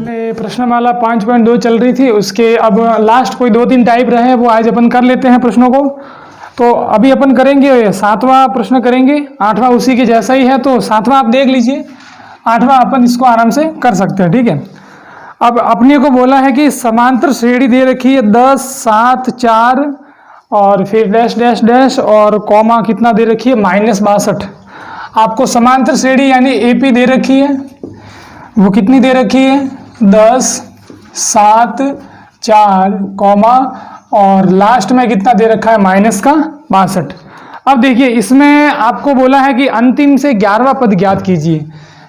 अपने प्रश्नमाला 5.2 चल रही थी, उसके अब लास्ट कोई 2-3 टाइप रहे वो आज अपन कर लेते हैं प्रश्नों को। तो अभी अपन करेंगे 7वां प्रश्न करेंगे, 8वां उसी के जैसा ही है, तो 7वां आप देख लीजिए, 8वां अपन इसको आराम से कर सकते हैं, ठीक है। अब अपने को बोला है कि समांतर श्रेणी दे रखी है 10, 7, 4 और फिर डैश डैश डैश और कॉमा कितना दे रखी है -62। आपको समांतर श्रेणी यानी एपी दे रखी है, वो कितनी दे रखी है 10, 7, 4 कॉमा और लास्ट में कितना दे रखा है -62। अब देखिए इसमें आपको बोला है कि अंतिम से 11वां पद ज्ञात कीजिए।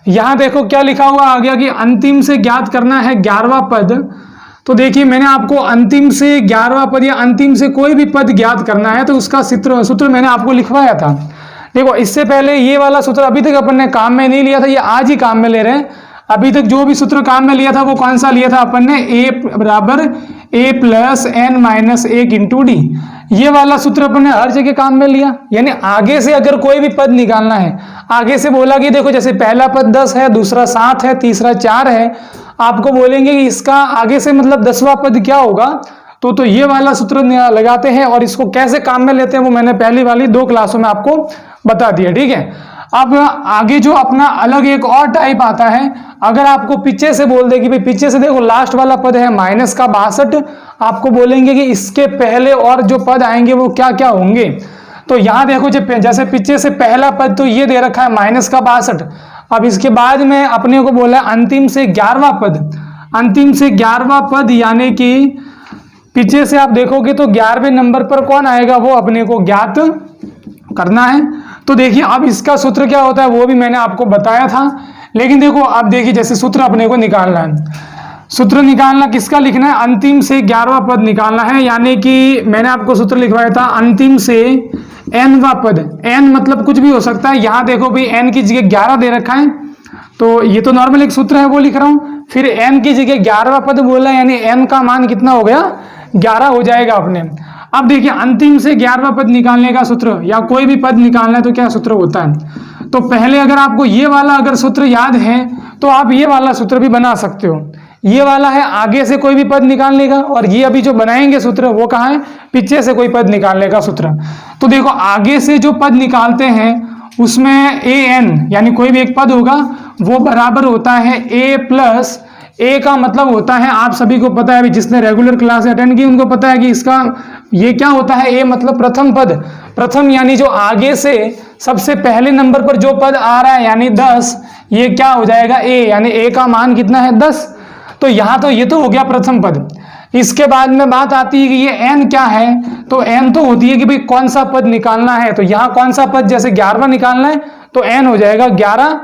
यहाँ देखो क्या लिखा हुआ आ गया कि अंतिम से ज्ञात करना है 11वां पद। तो देखिए मैंने आपको अंतिम से 11वां पद या अंतिम से कोई भी पद ज्ञात करना है तो उसका सूत्र मैंने आपको लिखवाया था। देखो इससे पहले ये वाला सूत्र अभी तक अपन ने काम में नहीं लिया था, ये आज ही काम में ले रहे हैं। अभी तक जो भी सूत्र काम में लिया था वो कौन सा लिया था अपन ने, A बराबर A plus n minus 1 into D. ये वाला सूत्र अपन ने हर जगह काम में लिया। यानी आगे से अगर कोई भी पद निकालना है, आगे से बोला कि देखो जैसे पहला पद 10 है, दूसरा 7 है, तीसरा 4 है, आपको बोलेंगे कि इसका आगे से मतलब 10वां पद क्या होगा, तो ये वाला सूत्र लगाते हैं और इसको कैसे काम में लेते हैं वो मैंने पहली वाली 2 क्लासों में आपको बता दिया, ठीक है। अब आगे जो अपना अलग एक और टाइप आता है, अगर आपको पीछे से बोल दे कि भाई पीछे से देखो लास्ट वाला पद है -62, आपको बोलेंगे कि इसके पहले और जो पद आएंगे वो क्या क्या होंगे। तो यहाँ देखो जैसे पीछे से पहला पद तो ये दे रखा है -62। अब इसके बाद में अपने को बोला अंतिम से 11वां पद। अंतिम से 11वां पद यानी कि पीछे से आप देखोगे तो 11वें नंबर पर कौन आएगा वो अपने को ज्ञात करना है। तो देखिए अब इसका सूत्र क्या होता है वो भी मैंने आपको बताया था, लेकिन देखो अब देखिए जैसे सूत्र अपने को निकालना है, सूत्र निकालना किसका लिखना है, अंतिम से 11वां पद निकालना है। यानी कि मैंने आपको सूत्र लिखवाया था अंतिम से nवां पद। n मतलब कुछ भी हो सकता है, यहाँ देखो भाई n की जगह 11 दे रखा है, तो ये तो नॉर्मल एक सूत्र है वो लिख रहा हूँ। फिर n की जगह 11वां पद बोला यानी n का मान कितना हो गया 11 हो जाएगा अपने। अब देखिए अंतिम से 11वां पद निकालने का सूत्र या कोई भी पद निकालना है तो क्या सूत्र होता है। तो पहले अगर आपको ये वाला अगर सूत्र याद है तो आप ये वाला सूत्र भी बना सकते हो। ये वाला है आगे से कोई भी पद निकालने का, और ये अभी जो बनाएंगे सूत्र वो कहाँ है, पीछे से कोई पद निकालने का सूत्र। तो देखो आगे से जो पद निकालते हैं उसमें an यानी कोई भी एक पद होगा वो बराबर होता है a प्लस ए का मतलब होता है, आप सभी को पता है, अभी जिसने रेगुलर क्लास अटेंड की उनको पता है कि इसका ये क्या होता है, ए मतलब प्रथम पद। प्रथम यानी जो आगे से सबसे पहले नंबर पर जो पद आ रहा है यानी 10, ये क्या हो जाएगा ए, यानी ए का मान कितना है 10। तो यहाँ तो ये तो हो गया प्रथम पद। इसके बाद में बात आती है कि ये n क्या है, तो n तो होती है कि भाई कौन सा पद निकालना है। तो यहाँ कौन सा पद, जैसे 11वां निकालना है तो n हो जाएगा 11,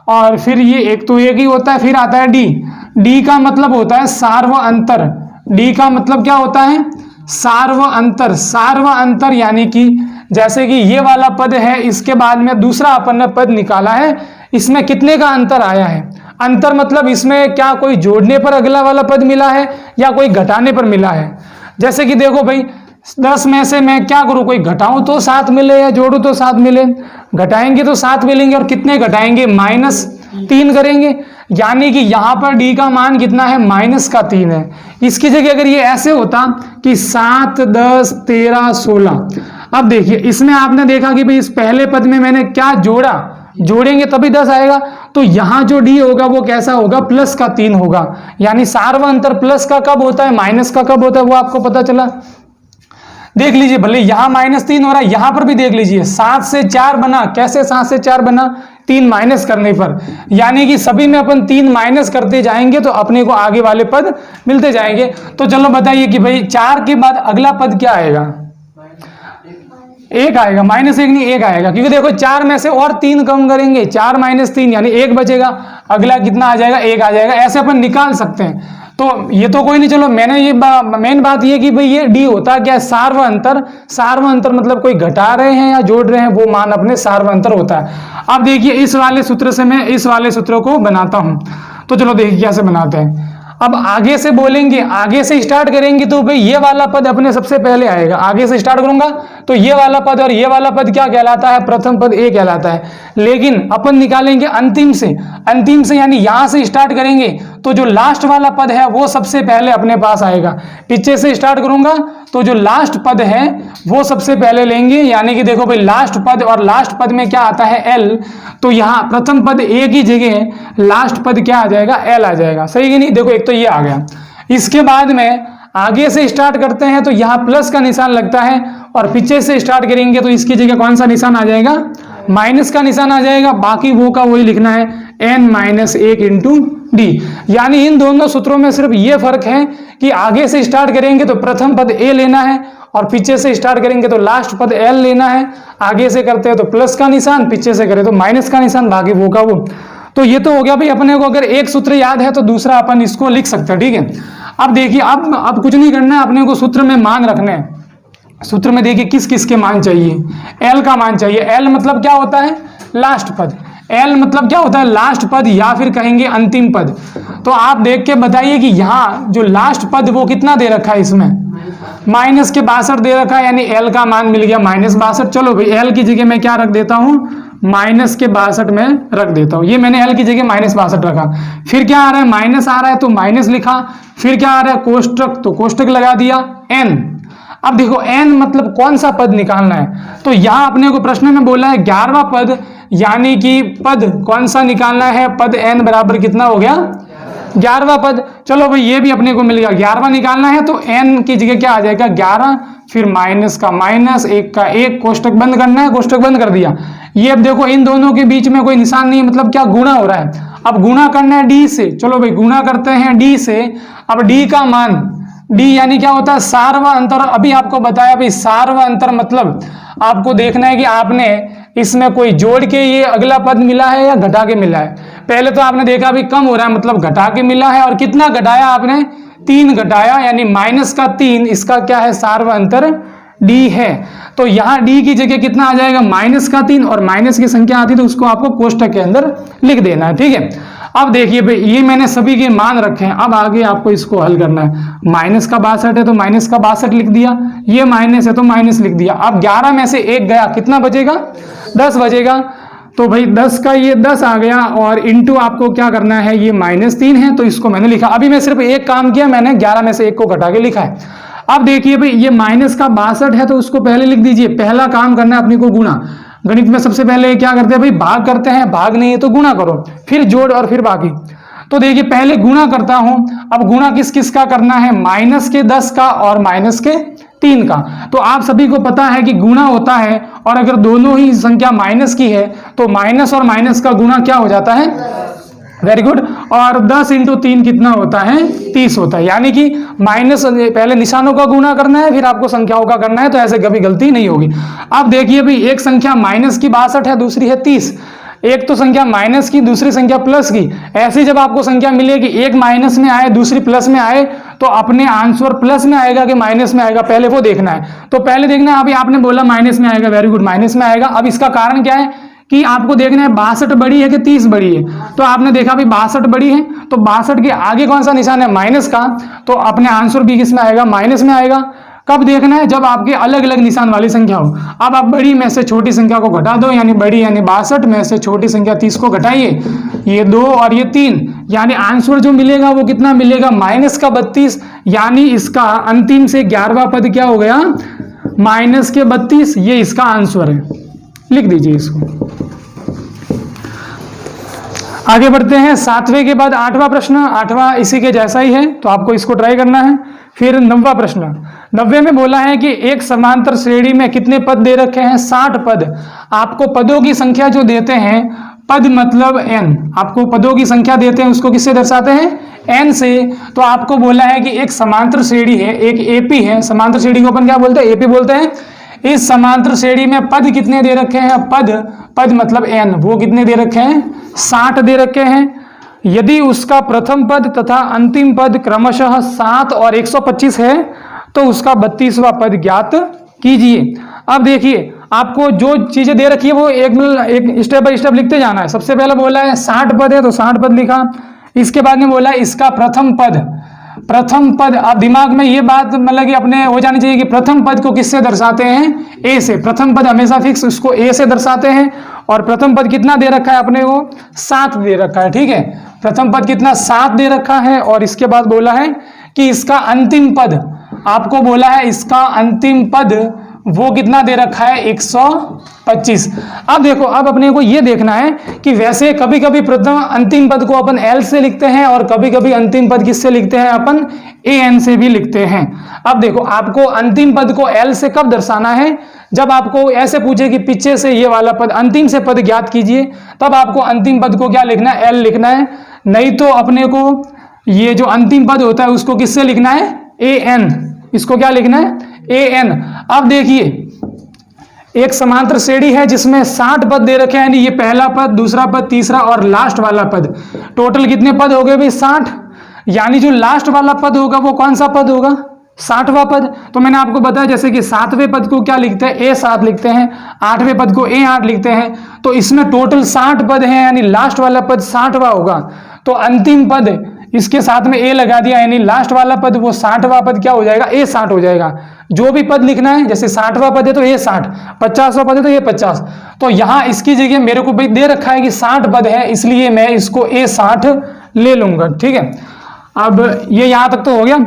और फिर ये एक तो एक ही होता है, फिर आता है डी। डी का मतलब होता है सार्व अंतर। डी का मतलब क्या होता है, सार्व अंतर। सार्व अंतर यानी कि जैसे कि ये वाला पद है, इसके बाद में दूसरा अपन ने पद निकाला है, इसमें कितने का अंतर आया है। अंतर मतलब इसमें क्या कोई जोड़ने पर अगला वाला पद मिला है या कोई घटाने पर मिला है। जैसे कि देखो भाई 10 में से मैं क्या करूं, कोई घटाऊं तो 7 मिले या जोड़ू तो 7 मिले, घटाएंगे तो 7 मिलेंगे, और कितने घटाएंगे -3 करेंगे। यानी कि यहाँ पर डी का मान कितना है -3 है। इसकी जगह अगर ये ऐसे होता कि 7, 10, 13, 16, अब देखिए इसमें आपने देखा कि भाई इस पहले पद में मैंने क्या जोड़ा, जोड़ेंगे तभी 10 आएगा। तो यहाँ जो डी होगा वो कैसा होगा, +3 होगा। यानी सार्व अंतर प्लस का कब होता है, माइनस का कब होता है वो आपको पता चला। देख लीजिए भले यहाँ -3 हो रहा है, यहाँ पर भी देख लीजिए 7 से 4 बना, कैसे 7 से 4 बना, 3 माइनस करने पर। यानी कि सभी में अपन 3 माइनस करते जाएंगे तो अपने को आगे वाले पद मिलते जाएंगे। तो चलो बताइए कि भाई 4 के बाद अगला पद क्या आएगा, 1 आएगा, -1 नहीं 1 आएगा, क्योंकि देखो 4 में से और 3 कम करेंगे, 4 - 3 यानी 1 बचेगा, अगला कितना आ जाएगा 1 आ जाएगा। ऐसे अपन निकाल सकते हैं। तो ये तो कोई नहीं, चलो मैंने ये मेन बात ये कि भाई ये डी होता क्या है, सार्व अंतर। सार्व अंतर मतलब कोई घटा रहे हैं या जोड़ रहे हैं वो मान अपने सार्व अंतर होता है। अब देखिए इस वाले सूत्र से मैं इस वाले सूत्र को बनाता हूं, तो चलो देखिए कैसे बनाते हैं। अब आगे से बोलेंगे, आगे से स्टार्ट करेंगे तो भाई ये वाला पद अपने सबसे पहले आएगा। आगे से स्टार्ट करूंगा तो ये वाला पद और ये वाला पद क्या कहलाता है, प्रथम पद ए कहलाता है। लेकिन अपन निकालेंगे अंतिम से, अंतिम से यानी यहां से स्टार्ट करेंगे तो जो लास्ट वाला पद है वो सबसे पहले अपने पास आएगा। पीछे से स्टार्ट करूंगा तो जो लास्ट पद है वो सबसे पहले लेंगे, यानी कि देखो भाई लास्ट पद और लास्ट पद में क्या आता है, एल। तो यहाँ प्रथम पद ए की जगह लास्ट पद क्या आ जाएगा, एल आ जाएगा। सही कि नहीं? देखो एक तो ये आ गया। इसके बाद में आगे से स्टार्ट करते हैं तो यहाँ प्लस का निशान लगता है, और पीछे से स्टार्ट करेंगे तो इसकी जगह कौन सा निशान आ जाएगा, माइनस का निशान आ जाएगा। बाकी वो का वही लिखना है, n-1 इंटू डी। यानी इन दोनों सूत्रों में सिर्फ ये फर्क है कि आगे से स्टार्ट करेंगे तो प्रथम पद ए लेना है, और पीछे से स्टार्ट करेंगे तो लास्ट पद एल लेना है। आगे से करते हैं तो प्लस का निशान, पीछे से करें तो माइनस का निशान, बाकी वो का वो। तो ये तो हो गया भाई अपने को। अगर एक सूत्र याद है तो दूसरा अपन इसको लिख सकते हैं, ठीक है। अब देखिए, अब कुछ नहीं करना है, अपने को सूत्र में मान रखने हैं। सूत्र में देखिए किस किस के मान चाहिए, एल का मान चाहिए। एल मतलब क्या होता है, लास्ट पद। एल मतलब क्या होता है, लास्ट पद, या फिर कहेंगे अंतिम पद। तो आप देख के बताइए कि यहाँ जो लास्ट पद वो कितना दे रखा है, इसमें माइनस के 62 दे रखा है, यानी एल का मान मिल गया -62। चलो भाई एल की जगह मैं क्या रख देता हूँ, -62 में रख देता हूँ। ये मैंने एल की जगह -62 रखा। फिर क्या आ रहा है, माइनस आ रहा है तो माइनस लिखा। फिर क्या आ रहा है, कोष्टक, तो कोष्टक लगा दिया, एन। अब देखो n मतलब कौन सा पद निकालना है, तो यहां अपने को प्रश्न में बोला है 11वां पद, यानी कि पद कौन सा निकालना है, पद n बराबर कितना हो गया, 11वां पद। चलो भाई ये भी अपने को मिल गया, 11वां निकालना है तो n की जगह क्या आ जाएगा, 11, फिर माइनस का माइनस, 1 का 1, कोष्टक बंद करना है, कोष्टक बंद कर दिया। ये अब देखो इन दोनों के बीच में कोई निशान नहीं, मतलब क्या गुणा हो रहा है। अब गुणा करना है d से, चलो भाई गुणा करते हैं d से। अब d का मान, d यानी क्या होता है, सार्व अंतर। अभी आपको बताया भाई सार्व अंतर मतलब आपको देखना है कि आपने इसमें कोई जोड़ के ये अगला पद मिला है या घटा के मिला है। पहले तो आपने देखा अभी कम हो रहा है, मतलब घटा के मिला है, और कितना घटाया आपने, 3 घटाया, यानी -3। इसका क्या है, सार्व अंतर d है। तो यहाँ d की जगह कितना आ जाएगा, -3, और माइनस की संख्या आती तो उसको आपको कोष्टक के अंदर लिख देना है, ठीक है। अब देखिए भाई ये मैंने सभी के मान रखे हैं। अब आगे आपको इसको हल करना है। माइनस का 62 है तो माइनस का 62 लिख दिया, ये माइनस है तो माइनस लिख दिया। अब 11 में से 1 गया, कितना बचेगा, 10 बचेगा। तो भाई 10 का ये 10 आ गया, और इंटू आपको क्या करना है, ये -3 है तो इसको मैंने लिखा। अभी मैं सिर्फ एक काम किया, मैंने 11 में से 1 को घटा के लिखा है। अब देखिए भाई ये माइनस का 62 है तो उसको पहले लिख दीजिए। पहला काम करना है अपने को गुणा। गणित में सबसे पहले क्या करते हैं भाई, भाग करते हैं, भाग नहीं है तो गुणा करो, फिर जोड़ और फिर बाकी। तो देखिए पहले गुणा करता हूं। अब गुणा किस किस का करना है, माइनस के 10 का और माइनस के 3 का। तो आप सभी को पता है कि गुणा होता है, और अगर दोनों ही संख्या माइनस की है तो माइनस और माइनस का गुणा क्या हो जाता है, वेरी गुड। और 10 × 3 कितना होता है, 30 होता है। यानी कि माइनस पहले निशानों का गुणा करना है, फिर आपको संख्याओं का करना है, तो ऐसे कभी गलती नहीं होगी। अब देखिए भाई एक संख्या माइनस की 62 है, दूसरी है 30। एक तो संख्या माइनस की, दूसरी संख्या प्लस की। ऐसी जब आपको संख्या मिलेगी, एक माइनस में आए दूसरी प्लस में आए, तो अपने आंसर प्लस में आएगा कि माइनस में आएगा, पहले वो देखना है। तो पहले देखना है, अभी आपने बोला माइनस में आएगा, वेरी गुड, माइनस में आएगा। अब इसका कारण क्या है कि आपको देखना है 62 बड़ी है कि 30 बड़ी है। तो आपने देखा भी 62 बड़ी है, तो 62 के आगे कौन सा निशान है, माइनस का। तो अपने आंसर भी किस में आएगा, माइनस में आएगा। कब देखना है, जब आपके अलग अलग निशान वाली संख्या हो। अब आप बड़ी में से छोटी संख्या को घटा दो, यानी बड़ी यानी 62 में से छोटी संख्या 30 को घटाइए, ये 2 और ये 3, यानी आंसर जो मिलेगा वो कितना मिलेगा, माइनस का 32। यानी इसका अंतिम से 11वां पद क्या हो गया, माइनस के 32। ये इसका आंसर है, लिख दीजिए इसको। आगे बढ़ते हैं, 7वें के बाद 8वां प्रश्न। 8वां इसी के जैसा ही है, तो आपको इसको ट्राई करना है। फिर 9वां प्रश्न। 90 में बोला है कि एक समांतर श्रेणी में कितने पद दे रखे हैं, 60 पद। आपको पदों की संख्या जो देते हैं, पद मतलब n, आपको पदों की संख्या देते हैं, उसको किससे दर्शाते हैं, n से। तो आपको बोला है कि एक समांतर श्रेणी है, एक एपी है। समांतर श्रेणी को अपन क्या बोलते हैं, एपी बोलते हैं। इस समांतर श्रेणी में पद कितने दे रखे हैं, पद मतलब n, वो कितने दे रखे हैं, 60 दे रखे हैं। यदि उसका प्रथम पद तथा अंतिम पद क्रमशः 7 और 125 है तो उसका 32वां पद ज्ञात कीजिए। अब देखिए आपको जो चीजें दे रखी है वो एक स्टेप बाय स्टेप लिखते जाना है। सबसे पहले बोला है 60 पद है तो 60 पद लिखा, इसके बाद में बोला इसका प्रथम पद। अब दिमाग में ये बात मतलब कि अपने हो जानी चाहिए कि प्रथम पद को किससे दर्शाते हैं, ए से। प्रथम पद हमेशा फिक्स उसको ए से दर्शाते हैं। और प्रथम पद कितना दे रखा है अपने को, 7 दे रखा है, ठीक है। प्रथम पद कितना, 7 दे रखा है। और इसके बाद बोला है कि इसका अंतिम पद, आपको बोला है इसका अंतिम पद वो कितना दे रखा है, 125। अब देखो, अब अपने को ये देखना है कि वैसे कभी कभी प्रथम अंतिम पद को अपन एल से लिखते हैं और कभी कभी अंतिम पद किससे लिखते हैं अपन, ए एन से भी लिखते हैं। अब देखो, आपको अंतिम पद को एल से कब दर्शाना है, जब आपको ऐसे पूछे कि पीछे से ये वाला पद, अंतिम से पद ज्ञात कीजिए, तब आपको अंतिम पद को क्या लिखना है, एल लिखना है। नहीं तो अपने को ये जो अंतिम पद होता है उसको किससे लिखना है, ए एन। इसको क्या लिखना है, ए एन। अब देखिए, एक समांतर श्रेणी है जिसमें 60 पद दे रखे हैं, यानी ये पहला पद, दूसरा पद, तीसरा और लास्ट वाला पद। टोटल कितने पद हो गए भाई, 60। यानी जो लास्ट वाला पद होगा वो कौन सा पद होगा, 60वां पद। तो मैंने आपको बताया जैसे कि 7वें पद को क्या लिखते हैं, A7 लिखते हैं, 8वें पद को A8 लिखते हैं। तो इसमें टोटल 60 पद हैं, यानी लास्ट वाला पद 60वां होगा। तो अंतिम पद इसके साथ में ए लगा दिया, यानी लास्ट वाला पद वो 60वां पद क्या हो जाएगा, A60 हो जाएगा। जो भी पद लिखना है, जैसे 60वां पद है तो A60, 50वां पद है तो A50। तो यहां इसकी जगह मेरे को भाई दे रखा है कि 60 पद है, इसलिए मैं इसको A60 ले लूंगा, ठीक है। अब ये यहां तक तो हो गया।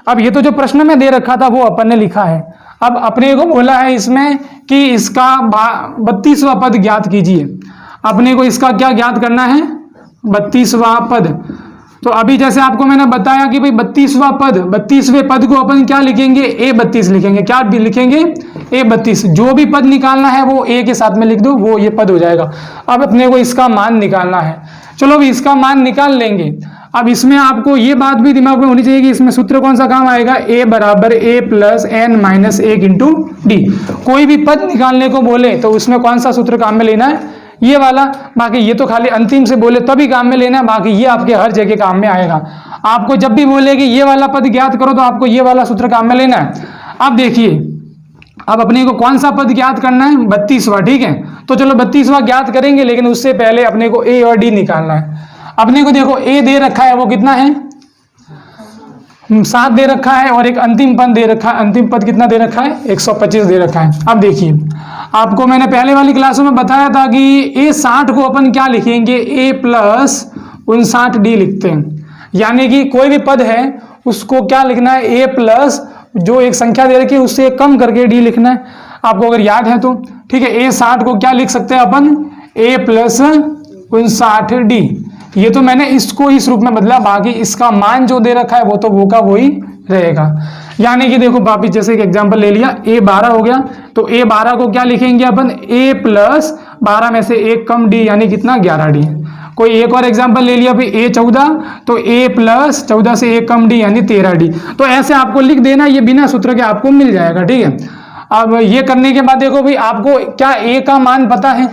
अब ये तो जो प्रश्न में दे रखा था वो अपन ने लिखा है। अब अपने को बोला है इसमें कि इसका 32वां पद ज्ञात कीजिए। अपने को इसका क्या ज्ञात करना है, 32वां पद। तो अभी जैसे आपको मैंने बताया कि भाई 32वां पद, 32वें पद को अपन क्या लिखेंगे, A32 लिखेंगे। क्या भी लिखेंगे, A32। जो भी पद निकालना है वो ए के साथ में लिख दो, वो ये पद हो जाएगा। अब अपने को इसका मान निकालना है। चलो अभी इसका मान निकाल लेंगे। अब इसमें आपको ये बात भी दिमाग में होनी चाहिए कि इसमें सूत्र कौन सा काम आएगा, A बराबर A plus n minus 1 into D. कोई भी पद निकालने को बोले तो उसमें कौन सा सूत्र काम में लेना है, ये वाला। बाकी ये तो खाली अंतिम से बोले तभी काम में लेना है, बाकी ये आपके हर जगह काम में आएगा। आपको जब भी बोले कि ये वाला पद ज्ञात करो तो आपको ये वाला सूत्र काम में लेना है। अब देखिए, अब अपने को कौन सा पद ज्ञात करना है, 32वां, ठीक है। तो चलो 32वां ज्ञात करेंगे, लेकिन उससे पहले अपने को ए और डी निकालना है। अपने को देखो ए दे रखा है, वो कितना है, 7 दे रखा है, और एक अंतिम पद दे रखा है। अंतिम पद कितना दे रखा है, 125 दे रखा है। अब देखिए, आपको मैंने पहले वाली क्लासों में बताया था कि A60 को अपन क्या लिखेंगे, A प्लस 59D लिखते हैं। यानी कि कोई भी पद है उसको क्या लिखना है, A प्लस जो एक संख्या दे रखी है उससे कम करके D लिखना है। आपको अगर याद है तो ठीक है। A60 को क्या लिख सकते हैं अपन, A प्लस 59D। ये तो मैंने इसको इस रूप में बदला, बाकी इसका मान जो दे रखा है वो तो वो का वही रहेगा। यानी कि देखो वापिस जैसे एक एग्जांपल ले लिया, A12 हो गया, तो A12 को क्या लिखेंगे अपन, A प्लस 12 में से 1 कम D, यानी कितना, 11D। कोई एक और एग्जांपल ले लिया भाई A14, तो A प्लस 14 से 1 कम D यानी 13D। तो ऐसे आपको लिख देना, ये बिना सूत्र के आपको मिल जाएगा, ठीक है। अब ये करने के बाद देखो भाई, आपको क्या A का मान पता है,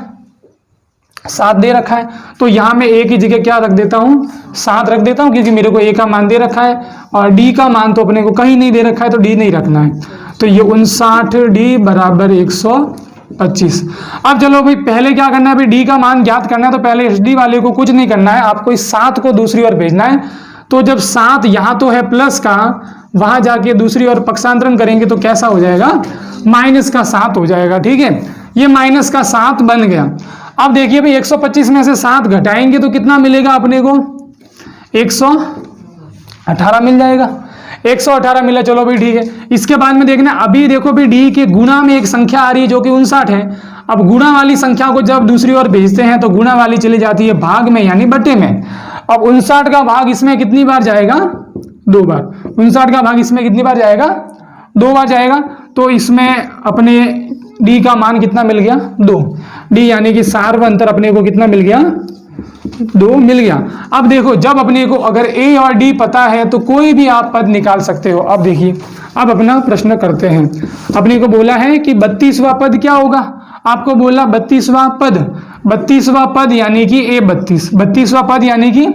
7 दे रखा है। तो यहां मैं A की जगह क्या रख देता हूं, 7 रख देता हूं, क्योंकि मेरे को A का मान दे रखा है और D का मान तो अपने को कहीं नहीं दे रखा है, तो D नहीं रखना है। तो ये 59D बराबर 125। अब चलो भाई, पहले क्या करना है भाई, D का मान ज्ञात करना है। तो पहले इस D वाले को कुछ नहीं करना है, आपको इस 7 को दूसरी ओर भेजना है। तो जब 7 यहां तो है प्लस का, वहां जाके दूसरी ओर पक्षांतरण करेंगे तो कैसा हो जाएगा, माइनस का 7 हो जाएगा, ठीक है। ये माइनस का 7 बन गया। अब देखिए भाई, 125 में से 7 घटाएंगे तो कितना मिलेगा अपने को, 118 मिल जाएगा। 118 मिला, चलो भाई ठीक है। इसके बाद में देखना, अभी देखो भाई D के गुणा में एक संख्या आ रही है जो कि 59 है। अब गुणा वाली संख्या को जब दूसरी ओर भेजते हैं तो गुणा वाली चली जाती है भाग में, यानी बट्टे में। अब 59 का भाग इसमें कितनी बार जाएगा, 2 बार। 59 का भाग इसमें कितनी बार जाएगा, 2 बार जाएगा। तो इसमें अपने D का मान कितना मिल गया, 2। D यानी कि सार्वंतर अपने को कितना मिल गया, 2 मिल गया। अब देखो, जब अपने को अगर A और D पता है तो कोई भी आप पद निकाल सकते हो। अब देखिए, अब अपना प्रश्न करते हैं। अपने को बोला है कि 32वां पद क्या होगा, आपको बोला 32वां पद, 32वां पद यानी कि A32, 32वां पद यानी कि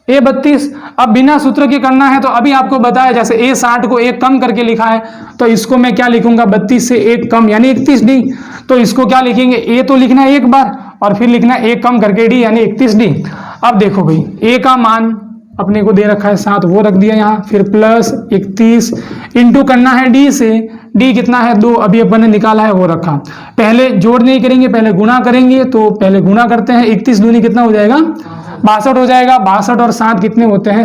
A32। अब बिना सूत्र के करना है, तो अभी आपको बताया जैसे A60 को 1 कम करके लिखा है, तो इसको मैं क्या लिखूंगा, 32 से 1 कम यानी 31D। तो इसको क्या लिखेंगे, A तो लिखना है एक बार और फिर लिखना है 1 कम करके D यानी 31D। अब देखो भाई, A का मान अपने को दे रखा है 7, वो रख दिया यहाँ। फिर प्लस 31 इंटू करना है डी से, डी कितना है 2, अभी अपन ने निकाला है वो रखा। पहले जोड़ नहीं करेंगे, पहले गुणा करेंगे, तो पहले गुणा करते हैं। 31 दूनी कितना हो जाएगा 62 हो जाएगा। 62 और 7 कितने होते हैं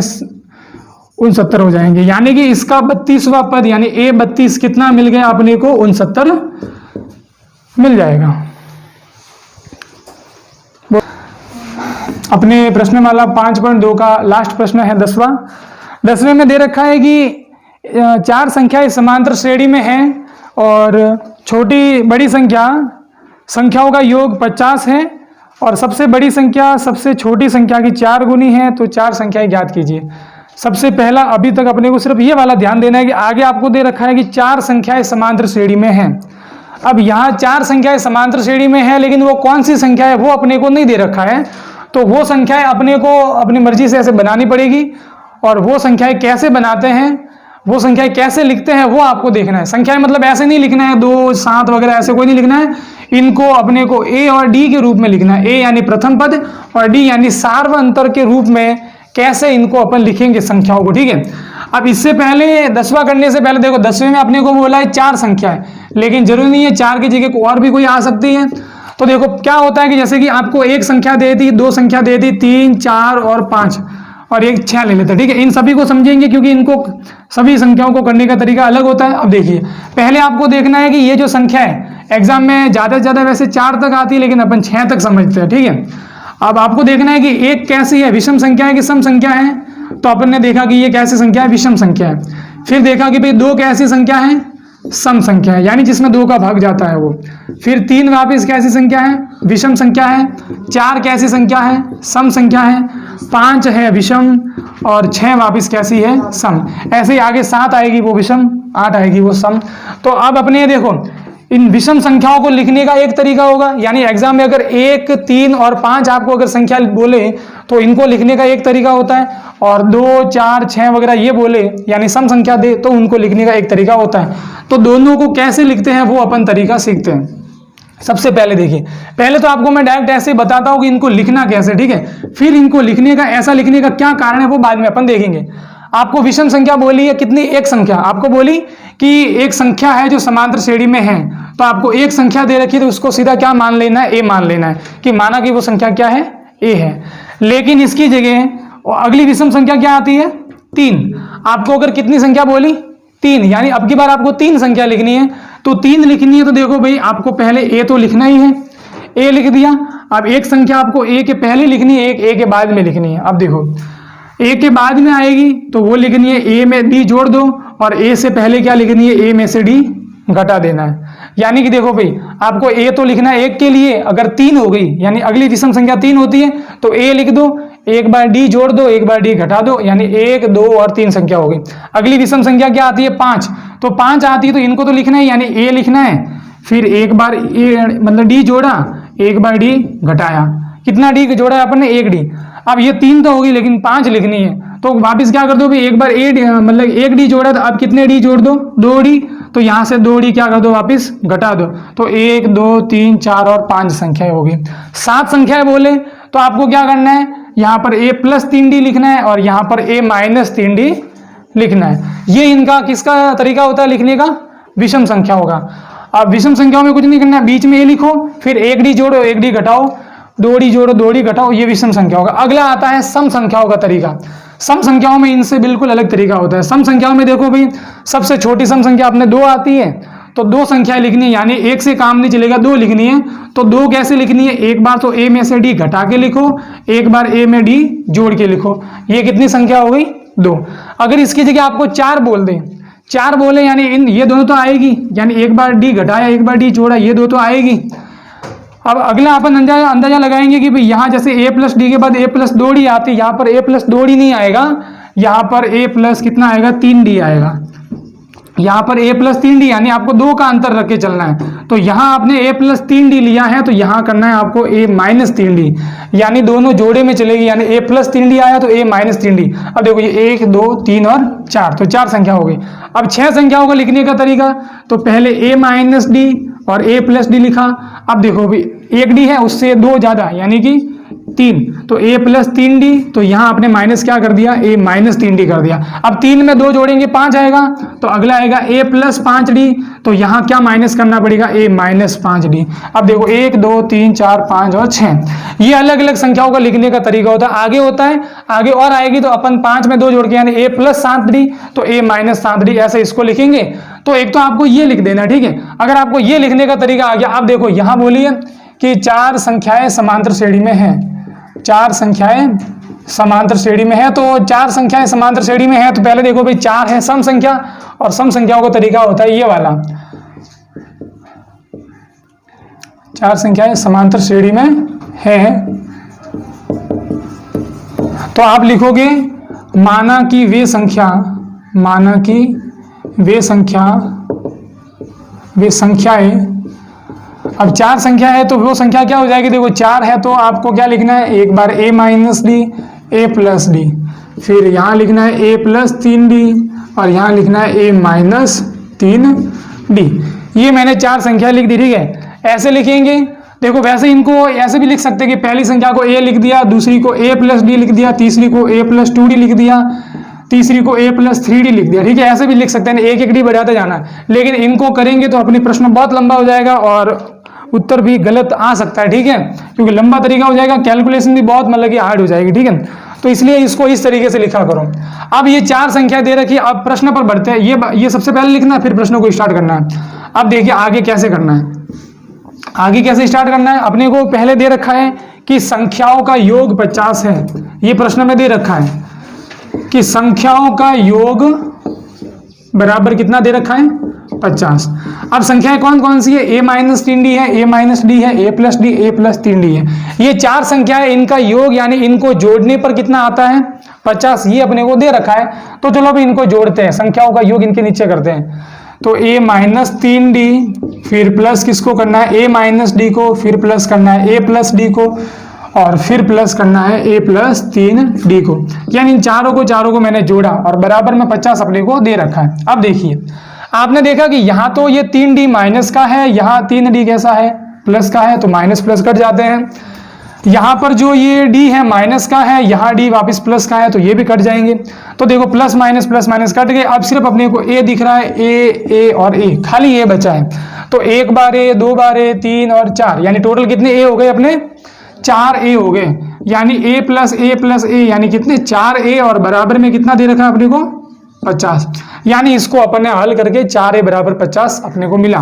69 हो जाएंगे। यानी कि इसका 32वां पद यानी A32 कितना मिल गया अपने को 69 मिल जाएगा। अपने प्रश्नमाला 5.2 का लास्ट प्रश्न है 10वां। 10वें में दे रखा है कि 4 संख्याएं समांतर श्रेणी में हैं और छोटी बड़ी संख्याओं का योग 50 है और सबसे बड़ी संख्या सबसे छोटी संख्या की 4 गुनी है, तो 4 संख्याएं ज्ञात कीजिए। सबसे पहला अभी तक अपने को सिर्फ ये वाला ध्यान देना है कि आगे आपको दे रखा है कि 4 संख्याएं समांतर श्रेणी में हैं। अब यहाँ 4 संख्याएं समांतर श्रेणी में है, लेकिन वो कौन सी संख्या है वो अपने को नहीं दे रखा है, तो वो संख्याएं अपने को अपनी मर्जी से ऐसे बनानी पड़ेगी। और वो संख्याएं कैसे बनाते हैं, वो संख्याएं कैसे लिखते हैं वो आपको देखना है। संख्याएं मतलब ऐसे नहीं लिखना है 2 7 वगैरह ऐसे कोई नहीं लिखना है, इनको अपने को ए और डी के रूप में लिखना है। ए यानी प्रथम पद और डी यानी सार्वअंतर के रूप में कैसे इनको अपन लिखेंगे संख्याओं को, ठीक है। अब इससे पहले 10वां करने से पहले देखो 10वें में अपने को बोला है 4 संख्याएं, लेकिन जरूरी नहीं है 4 की जगह को और भी कोई आ सकती है। तो देखो क्या होता है कि जैसे कि आपको एक संख्या दे दी, 2 संख्या दे दी, 3 4 और 5 और एक 6 ले लेते हैं, ठीक है। इन सभी को समझेंगे क्योंकि इनको सभी संख्याओं को करने का तरीका अलग होता है। अब देखिए पहले आपको देखना है कि ये जो संख्या है एग्जाम में ज्यादा से ज्यादा वैसे 4 तक आती है, लेकिन अपन 6 तक समझते हैं, ठीक है। अब आपको देखना है कि एक कैसी है, विषम संख्या है कि सम संख्या है, तो अपन ने देखा कि ये कैसी संख्या है, विषम संख्या है। फिर देखा कि भाई 2 कैसी संख्या है, सम संख्या है, यानी जिसमें 2 का भाग जाता है वो। फिर 3 वापिस कैसी संख्या है, विषम संख्या है। 4 कैसी संख्या है, सम संख्या है। 5 है विषम और 6 वापिस कैसी है, सम। ऐसे ही आगे 7 आएगी वो विषम, 8 आएगी वो सम। तो अब अपने देखो इन विषम संख्याओं को लिखने का एक तरीका होगा, यानी एग्जाम में अगर 1 3 और 5 आपको अगर संख्या बोले तो इनको लिखने का एक तरीका होता है, और 2 4 6 वगैरह ये बोले यानी सम संख्या दे तो उनको लिखने का एक तरीका होता है। तो दोनों को कैसे लिखते हैं वो अपन तरीका सीखते हैं। सबसे पहले देखिए, पहले तो आपको मैं डायरेक्ट ऐसे बताता हूं कि इनको लिखना कैसे, ठीक है। फिर इनको लिखने का ऐसा लिखने का क्या कारण है वो बाद में अपन देखेंगे। आपको विषम संख्या बोली है कितनी, एक संख्या आपको बोली कि एक संख्या है जो समांतर श्रेणी में है, तो आपको एक संख्या दे रखी है तो उसको सीधा क्या मान लेना है, ए मान लेना है कि माना कि वो संख्या क्या है, ए है। लेकिन इसकी जगह अगली विषम संख्या क्या आती है, 3। आपको अगर कितनी संख्या बोली, 3, यानी अब की बार आपको 3 संख्या लिखनी है, तो 3 लिखनी है। तो देखो भाई आपको पहले ए तो लिखना ही है, ए लिख दिया। अब एक संख्या आपको ए के पहले लिखनी है, एक ए के बाद में लिखनी है। अब देखो ए के बाद में आएगी तो वो लिखनी है, ए में डी जोड़ दो, और ए से पहले क्या लिखनी है, ए में से डी घटा देना है। यानी कि देखो भाई आपको ए तो लिखना है एक के लिए, अगर 3 हो गई यानी अगली विषम संख्या 3 होती है तो ए लिख दो, एक बार डी जोड़ दो, एक बार डी घटा दो, यानी 1 2 और 3 संख्या हो गई। अगली विषम संख्या क्या आती है, 5, तो 5 आती है तो इनको तो लिखना है, यानी ए लिखना है। फिर एक बार ए मतलब डी जोड़ा, एक बार डी घटाया, कितना डी जोड़ा है अपन ने, 1 डी। अब ये 3 तो होगी लेकिन 5 लिखनी है, तो वापस क्या कर दो भाई, एक बार मतलब 1 डी जोड़ा था, अब कितने डी जोड़ दो, 2 डी। तो यहां से 2 डी क्या कर दो, वापस घटा दो, तो 1 2 3 4 और 5 संख्याएं होगी। 7 संख्याएं बोले तो आपको क्या करना है, यहाँ पर a + 3d लिखना है और यहाँ पर a - 3d लिखना है। ये इनका किसका तरीका होता है लिखने का, विषम संख्या होगा। अब विषम संख्याओं में कुछ नहीं करना है, बीच में a लिखो, फिर 1 डी जोड़ो, 1 डी घटाओ, 2 डी जोड़ो, 2 डी घटाओ, ये विषम संख्या होगा। अगला आता है सम संख्याओं का तरीका। सम संख्याओं में इनसे बिल्कुल अलग तरीका होता है। सम संख्याओं में देखो भाई सबसे छोटी सम संख्या अपने 2 आती है, तो 2 संख्याएं लिखनी है, यानी 1 से काम नहीं चलेगा, 2 लिखनी है। तो 2 कैसे लिखनी है, एक बार तो a में से d घटा के लिखो, एक बार a में d जोड़ के लिखो। ये कितनी संख्या हो गई, 2। अगर इसकी जगह आपको 4 बोल दें, 4 बोले यानी इन ये दोनों तो आएगी, यानी एक बार d घटाया एक बार d जोड़ा, ये 2 तो आएगी। अब अगला अपन अंदाजा लगाएंगे कि भाई यहाँ जैसे a + d के बाद a + 2d आती है, यहाँ पर a + 2d नहीं आएगा, यहाँ पर a + कितना आएगा, 3d आएगा। यहाँ पर a + 3d यानी आपको 2 का अंतर रख के चलना है। तो यहाँ आपने a + 3d लिया है, तो यहाँ करना है आपको a - 3d, यानी दोनों जोड़े में चलेगी, यानी a + 3d आया तो a - 3d। अब देखो ये 1 2 3 और 4, तो 4 संख्या हो गई। अब 6 संख्याओं को लिखने का तरीका, तो पहले a - d और a + d लिखा। अब देखो भी 1 डी है उससे 2 ज्यादा, यानी कि 3, तो a प्लस 3d, तो यहाँ आपने माइनस क्या कर दिया, a माइनस 3d कर दिया। अब 3 में 2 जोड़ेंगे 5 आएगा, तो अगला आएगा a प्लस 5d, तो यहाँ क्या माइनस करना पड़ेगा, a माइनस 5d। अब देखो 1 2 3 4 5 और 6, ये अलग अलग संख्याओं का लिखने का तरीका होता है। आगे होता है, आगे और आएगी, तो अपन 5 में 2 जोड़ के यानी a प्लस 7d, तो a माइनस 7d, ऐसे इसको लिखेंगे। तो एक तो आपको ये लिख देना, ठीक है। अगर आपको ये लिखने का तरीका आ गया, अब देखो यहाँ बोलिए कि 4 संख्याएं समांतर श्रेणी में हैं, 4 संख्याएं समांतर श्रेणी में है। तो 4 संख्याएं समांतर श्रेणी में है, तो पहले देखो भाई 4 है सम संख्या, और सम संख्याओं का तरीका होता है ये वाला, 4 संख्याएं समांतर श्रेणी में है। तो आप लिखोगे माना कि वे संख्या, माना कि वे संख्याएं, अब 4 संख्या है तो वो संख्या क्या हो जाएगी, देखो 4 है तो आपको क्या लिखना है, एक बार a minus D, a plus D, फिर यहाँ लिखना है a प्लस 3d, और यहाँ लिखना है a माइनस 3d। ये मैंने 4 संख्या लिख दी, ठीक है। ऐसे लिखेंगे, देखो वैसे इनको ऐसे भी लिख सकते हैं कि पहली संख्या को a लिख दिया, दूसरी को a प्लस डी लिख दिया, तीसरी को a प्लस 2d लिख दिया, तीसरी को a प्लस 3d लिख दिया, ठीक है। ऐसे भी लिख सकते हैं, एक एक डी बढ़ाते जाना, लेकिन इनको करेंगे तो अपनी प्रश्न बहुत लंबा हो जाएगा और उत्तर भी गलत आ सकता है, ठीक है, क्योंकि लंबा तरीका हो जाएगा, कैलकुलेशन भी बहुत मतलब कि हार्ड हो जाएगी, ठीक है। तो इसलिए इसको इस तरीके से लिखा करो। अब ये 4 संख्या दे रखी है, अब प्रश्न पर बढ़ते हैं। ये सबसे पहले लिखना है, फिर प्रश्न को स्टार्ट करना है। अब देखिए आगे कैसे करना है, आगे कैसे स्टार्ट करना है। अपने को पहले दे रखा है कि संख्याओं का योग 50 है, ये प्रश्न में दे रखा है कि संख्याओं का योग बराबर कितना दे रखा है, 50। अब संख्याएं कौन कौन सी है, a माइनस 3d है, a माइनस डी है, a plus D, a plus 3d है। ये 4 संख्याएं, इनका योग यानी इनको जोड़ने पर कितना आता है, 50, ये अपने को दे रखा है। तो चलो अभी इनको जोड़ते हैं, संख्याओं का योग इनके नीचे करते हैं। तो a माइनस 3d, फिर प्लस किसको करना है, a माइनस डी को, फिर प्लस करना है a प्लस डी को, और फिर प्लस करना है a प्लस 3d को। यानी इन चारों को मैंने जोड़ा और बराबर में 50 अपने को दे रखा है। अब देखिए आपने देखा कि यहाँ तो ये 3d माइनस का है, यहाँ 3d कैसा है, प्लस का है, तो माइनस प्लस कट जाते हैं। यहाँ पर जो ये d है माइनस का है, यहाँ d वापस प्लस का है, तो ये भी कट जाएंगे। तो देखो प्लस माइनस कट गए। अब सिर्फ अपने को a दिख रहा है, a और a, खाली a बचा है। तो एक बार a, 2 बार a, 3 और 4, यानी टोटल कितने a हो गए अपने, 4a हो गए। यानी a प्लस a यानी कितने, 4a, और बराबर में कितना दे रखा है अपने को, 50। यानी इसको अपने हल करके 4a बराबर 50 अपने को मिला।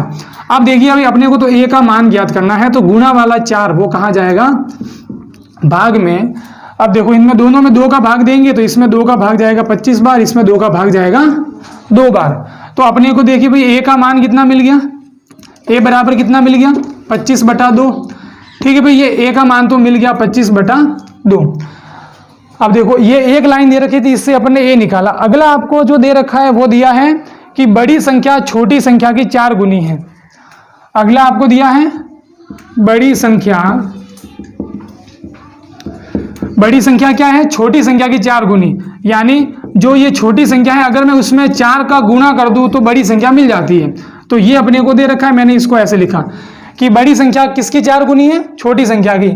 अब देखिए अभी अपने को तो a का मान ज्ञात करना है, तो गुणा वाला 4 वो कहाँ जाएगा, भाग में। अब देखो इनमें दोनों में 2 का भाग देंगे, तो इसमें 2 का भाग जाएगा 25 बार, इसमें 2 का भाग जाएगा 2 बार। तो अपने को देखिए भाई a का मान कितना मिल गया, a बराबर कितना मिल गया, 25/2, ठीक है भाई। ये a का मान तो मिल गया 25/2। अब देखो ये एक लाइन दे रखी थी, इससे अपन ने a निकाला। अगला आपको जो दे रखा है वो दिया है कि बड़ी संख्या छोटी संख्या की 4 गुनी है। अगला आपको दिया है बड़ी संख्या क्या है, छोटी संख्या की 4 गुनी। यानी जो ये छोटी संख्या है अगर मैं उसमें 4 का गुणा कर दूं तो बड़ी संख्या मिल जाती है। तो ये अपने को दे रखा है, मैंने इसको ऐसे लिखा कि बड़ी संख्या किसकी 4 गुनी है, छोटी संख्या की।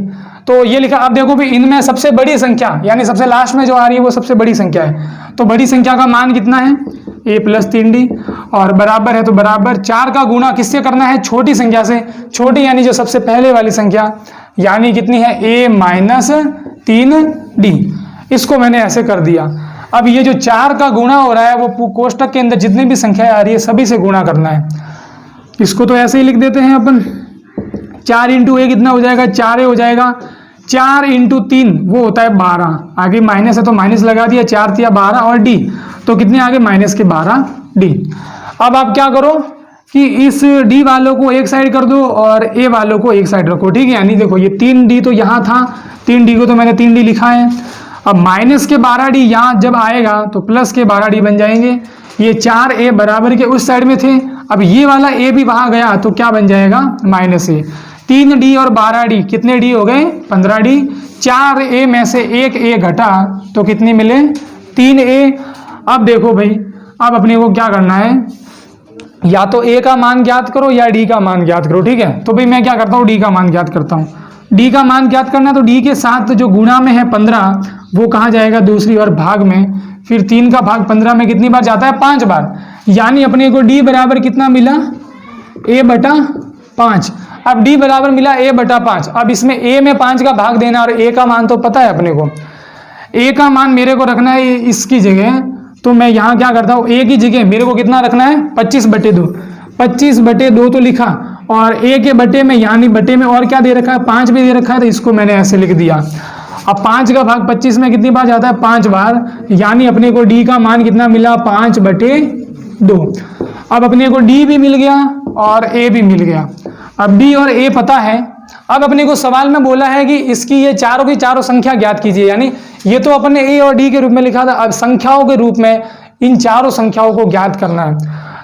तो ये लिखा। अब देखो भाई इनमें सबसे बड़ी संख्या यानी सबसे लास्ट में जो आ रही है वो सबसे बड़ी संख्या है। तो बड़ी संख्या का मान कितना है, a प्लस 3d, और बराबर है तो बराबर 4 का गुणा किससे करना है, छोटी संख्या से। छोटी यानी जो सबसे पहले वाली संख्या, यानी कितनी है, a माइनस 3d। इसको मैंने ऐसे कर दिया। अब ये जो 4 का गुणा हो रहा है वो कोष्टक के अंदर जितनी भी संख्याएं आ रही है सभी से गुणा करना है। इसको तो ऐसे ही लिख देते हैं अपन, 4 इंटू a कितना हो जाएगा, 4a हो जाएगा। 4 इंटू 3 वो होता है 12, आगे माइनस है तो माइनस लगा दिया, 4 तिया 12 और d, तो कितने आगे माइनस के 12d। अब आप क्या करो कि इस d वालों को एक साइड कर दो और a वालों को एक साइड रखो, ठीक है। यानी देखो ये 3d तो यहाँ था, 3d को तो मैंने 3d लिखा है। अब माइनस के 12d यहाँ जब आएगा तो प्लस के 12d बन जाएंगे। ये 4a बराबर के उस साइड में थे, अब ये वाला a भी वहां गया तो क्या बन जाएगा, माइनस a। 3d और 12d कितने d हो गए, 15d। 4a में से एक a घटा तो कितनी मिले, 3a। अब देखो भाई अब अपने को क्या करना है, या तो a का मान ज्ञात करो या d का मान ज्ञात करो, ठीक है। तो भाई मैं क्या करता हूँ, d का मान ज्ञात करता हूँ। डी का मान ज्ञात करना है तो डी के साथ जो गुणा में है 15 वो कहाँ जाएगा दूसरी और भाग में, फिर 3 का भाग 15 में कितनी बार जाता है 5 बार, यानी अपने को डी बराबर कितना मिला a/5। अब डी बराबर मिला a/5। अब इसमें a में 5 का भाग देना और a का मान तो पता है अपने को, a का मान मेरे को रखना है इसकी जगह, तो मैं यहाँ क्या करता हूँ a की जगह मेरे को कितना रखना है 25/2। 25/2 तो लिखा और a के बटे में यानी बटे में और क्या दे रखा है 5 भी दे रखा है, तो इसको मैंने ऐसे लिख दिया। अब 5 का भाग 25 में कितनी बार जाता है 5 बार, यानी अपने को d का मान कितना मिला 5/2। अब अपने को d भी मिल गया और a भी मिल गया। अब d और a पता है। अब अपने को सवाल में बोला है कि इसकी ये चारों की चारों संख्या ज्ञात कीजिए, यानी ये तो अपने a और d के रूप में लिखा था, अब संख्याओं के रूप में इन चारों संख्याओं को ज्ञात करना है।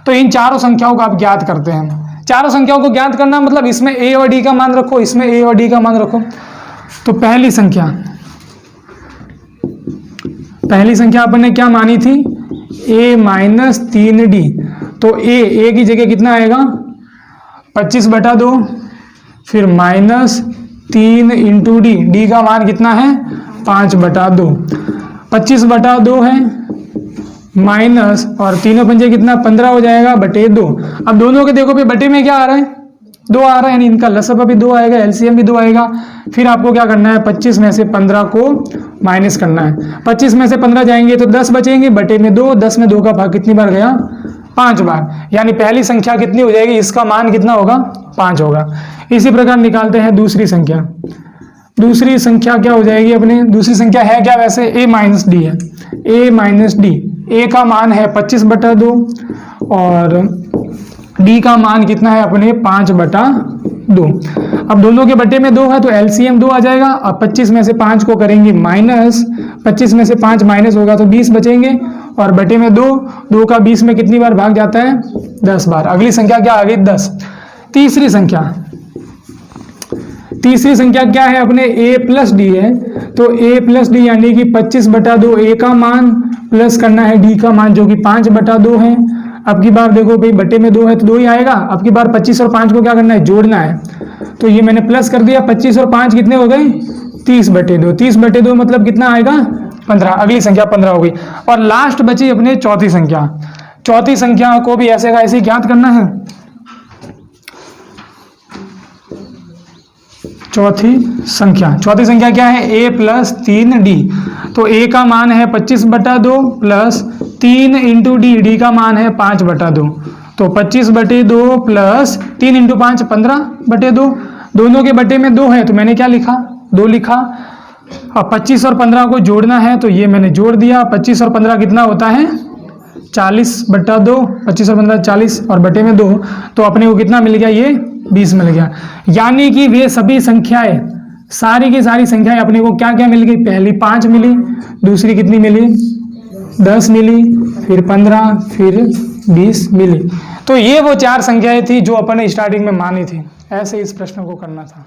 तो इन चारों संख्याओं को आप ज्ञात करते हैं। चारों संख्याओं को ज्ञात करना मतलब इसमें a और d का मान रखो, इसमें a और d का मान रखो। तो पहली संख्या अपन ने क्या मानी थी a - 3d, तो a की जगह कितना आएगा 25/2, फिर -3 × d का मान कितना है 5/2। 25/2 है माइनस और तीनों पंजे कितना 15 हो जाएगा बटे 2। अब दोनों के देखो भी बटे में क्या आ रहा है 2 आ रहा है, यानी इनका लसअप भी 2 आएगा, एलसीएम भी 2 आएगा। फिर आपको क्या करना है 25 में से 15 को माइनस करना है। 25 में से 15 जाएंगे तो 10 बचेंगे बटे में 2, 10 में 2 का भाग कितनी बार गया 5 बार, यानी पहली संख्या कितनी हो जाएगी, इसका मान कितना होगा 5 होगा। इसी प्रकार निकालते हैं दूसरी संख्या। दूसरी संख्या क्या हो जाएगी अपनी, दूसरी संख्या है क्या वैसे a - d है, a - d, a का मान है 25/2 और d का मान कितना है अपने 5/2। अब दोनों के बटे में 2 है तो एलसीएम 2 आ जाएगा। अब 25 में से 5 को करेंगे माइनस, 25 में से 5 माइनस होगा तो 20 बचेंगे और बटे में 2 का 20 में कितनी बार भाग जाता है 10 बार। अगली संख्या क्या आ गई 10। तीसरी संख्या क्या है अपने a + d है, तो a + d यानी कि 25/2 a का मान प्लस करना है d का मान जो कि 5/2 है। अब की बार देखो भाई बटे में 2 है तो 2 ही आएगा। अब की बार 25 और 5 को क्या करना है जोड़ना है, तो ये मैंने प्लस कर दिया। 25 और 5 कितने हो गए 30/2। 30/2 मतलब कितना आएगा 15। अगली संख्या 15 हो गई। और लास्ट बची अपने चौथी संख्या। चौथी संख्या को भी ऐसे का ऐसे ज्ञात करना है। चौथी संख्या क्या है a + 3d, तो a का मान है 25/2 प्लस 3 × d का मान है 5/2, तो 25/2 प्लस 3 × 5 15/2। दोनों के बटे में 2 है तो मैंने क्या लिखा 2 लिखा। अब 25 और 15 को जोड़ना है तो ये मैंने जोड़ दिया। 25 और 15 कितना होता है 40/2, 25 और 15 40 और बटे में 2, तो अपने को कितना मिल गया ये 20 मिल गया। यानी कि वे सभी संख्याएं सारी की सारी संख्याएं अपने को क्या क्या मिल गई, पहली 5 मिली, दूसरी कितनी मिली 10 मिली, फिर 15, फिर 20 मिली। तो ये वो 4 संख्याएं थी जो अपन ने स्टार्टिंग में मानी थी। ऐसे इस प्रश्न को करना था।